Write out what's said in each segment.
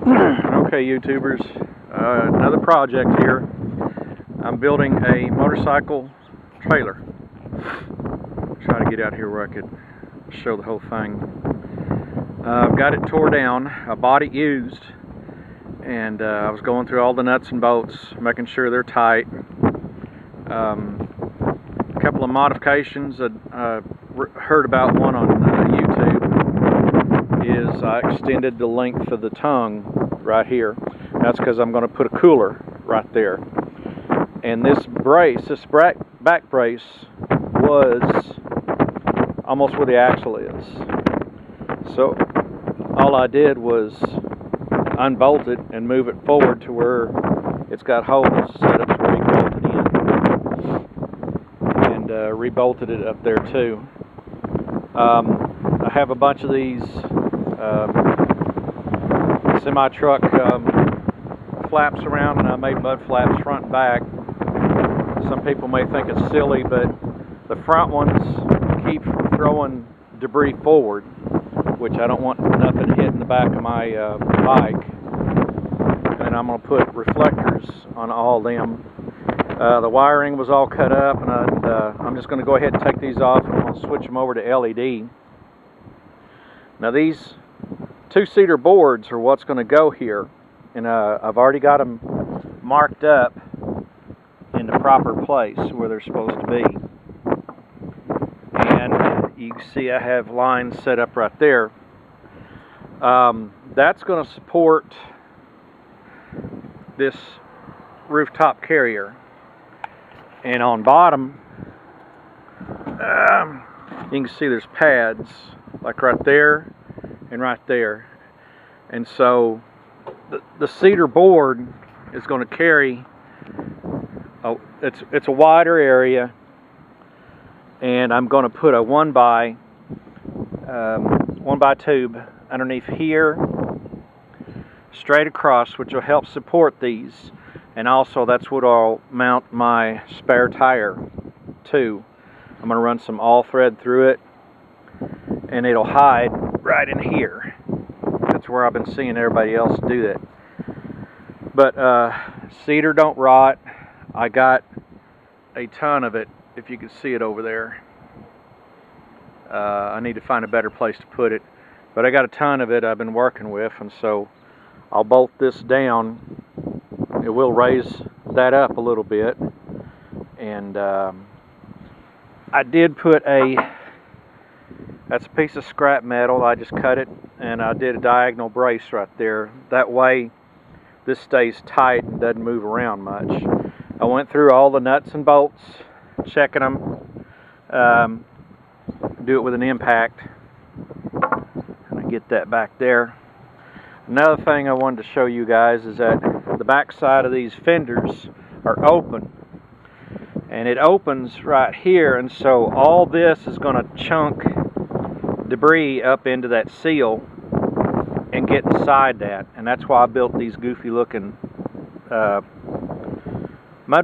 Okay, YouTubers, another project here. I'm building a motorcycle trailer. Try to get out here where I could show the whole thing. I've got it tore down. I bought it used, and I was going through all the nuts and bolts, making sure they're tight. A couple of modifications I heard about one on YouTube is I extended the length of the tongue right here. That's because I'm going to put a cooler right there. And this brace, this back brace, was almost where the axle is. So all I did was unbolt it and move it forward to where it's got holes set up to where you can bolt it in. And rebolted it up there too. I have a bunch of these semi-truck flaps around, and I made mud flaps front and back. Some people may think it's silly, but the front ones keep from throwing debris forward, which I don't want nothing hitting the back of my bike. And I'm going to put reflectors on all them. The wiring was all cut up, and I'm just going to go ahead and take these off, and I'm going to switch them over to LED. Now these two Cedar boards are what's going to go here, and I've already got them marked up in the proper place where they're supposed to be. And you can see I have lines set up right there. That's going to support this rooftop carrier. And on bottom, you can see there's pads like right there and right there. And so the cedar board is going to carry, it's a wider area, and I'm going to put a 1x tube underneath here, straight across, which will help support these. And also that's what I'll mount my spare tire to. I'm going to run some all thread through it, and it'll hide right in here. That's where I've been seeing everybody else do that. But cedar don't rot. I got a ton of it, if you can see it over there. I need to find a better place to put it. But I got a ton of it I've been working with, and so I'll bolt this down. It will raise that up a little bit. And I did put that's a piece of scrap metal. I just cut it, and I did a diagonal brace right there. That way this stays tight and doesn't move around much. I went through all the nuts and bolts, checking them. Do it with an impact. And I get that back there. Another thing I wanted to show you guys is that the back side of these fenders are open. And it opens right here, and so all this is going to chunk debris up into that seal and get inside that. And that's why I built these goofy looking mud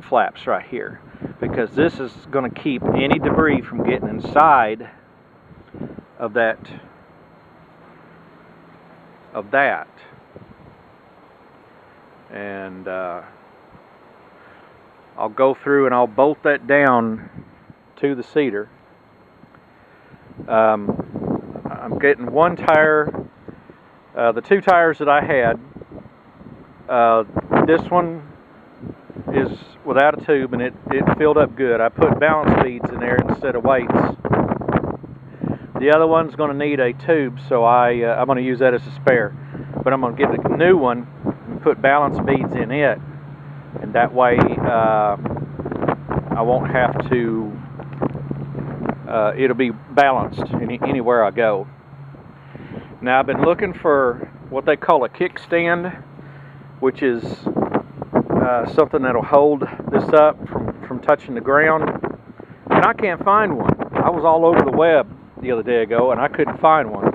flaps right here, because this is going to keep any debris from getting inside of that and I'll go through and I'll bolt that down to the cedar. I'm getting one tire, the two tires that I had, this one is without a tube, and it filled up good. I put balance beads in there instead of weights. The other one's going to need a tube, so I'm going to use that as a spare. But I'm going to get a new one and put balance beads in it, and that way I won't have to, it'll be balanced anywhere I go. Now I've been looking for what they call a kickstand, which is something that'll hold this up from touching the ground, and I can't find one. I was all over the web the other day ago, and I couldn't find one.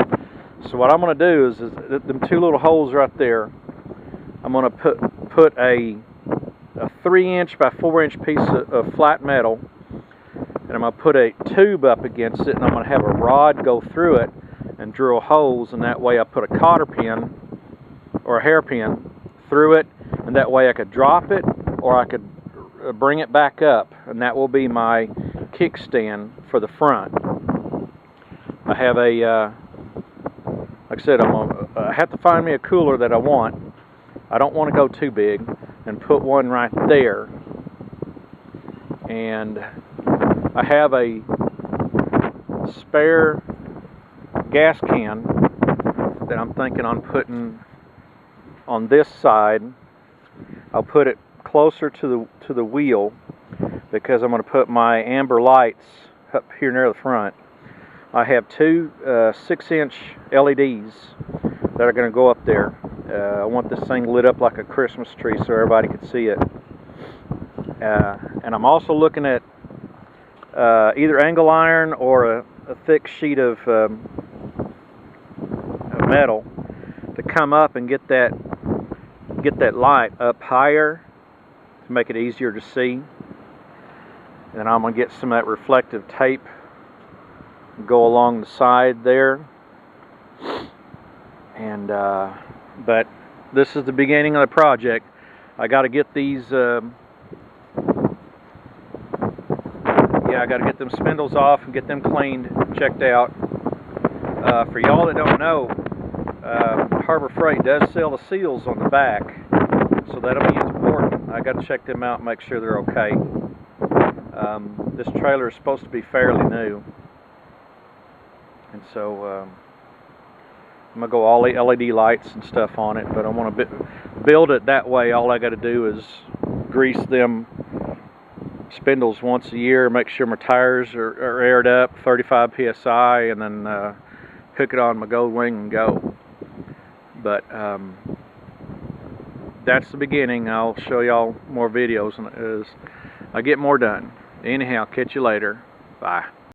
So what I'm going to do is them two little holes right there, I'm going to put a 3-inch by 4-inch piece of flat metal, and I'm going to put a tube up against it, and I'm going to have a rod go through it and drill holes, and that way I put a cotter pin or a hairpin through it, and that way I could drop it or I could bring it back up, and that will be my kickstand for the front. I have a like I said, I have to find me a cooler that I want. I don't want to go too big, and put one right there. And I have a spare gas can that I'm thinking on putting on this side. I'll put it closer to the wheel because I'm going to put my amber lights up here near the front. I have two 6-inch LEDs that are going to go up there. I want this thing lit up like a Christmas tree so everybody can see it. And I'm also looking at either angle iron or a thick sheet of metal to come up and get that light up higher to make it easier to see. And I'm going to get some of that reflective tape and go along the side there. And but this is the beginning of the project. I got to get these I got to get them spindles off and get them cleaned, checked out. For y'all that don't know, Harbor Freight does sell the seals on the back, so that'll be important. I got to check them out and make sure they're okay. This trailer is supposed to be fairly new, and so I'm gonna go all the LED lights and stuff on it. But I want to build it that way. All I got to do is grease them spindles once a year, make sure my tires are aired up, 35 psi, and then hook it on my Goldwing and go. But that's the beginning. I'll show y'all more videos as I get more done. Anyhow, catch you later. Bye.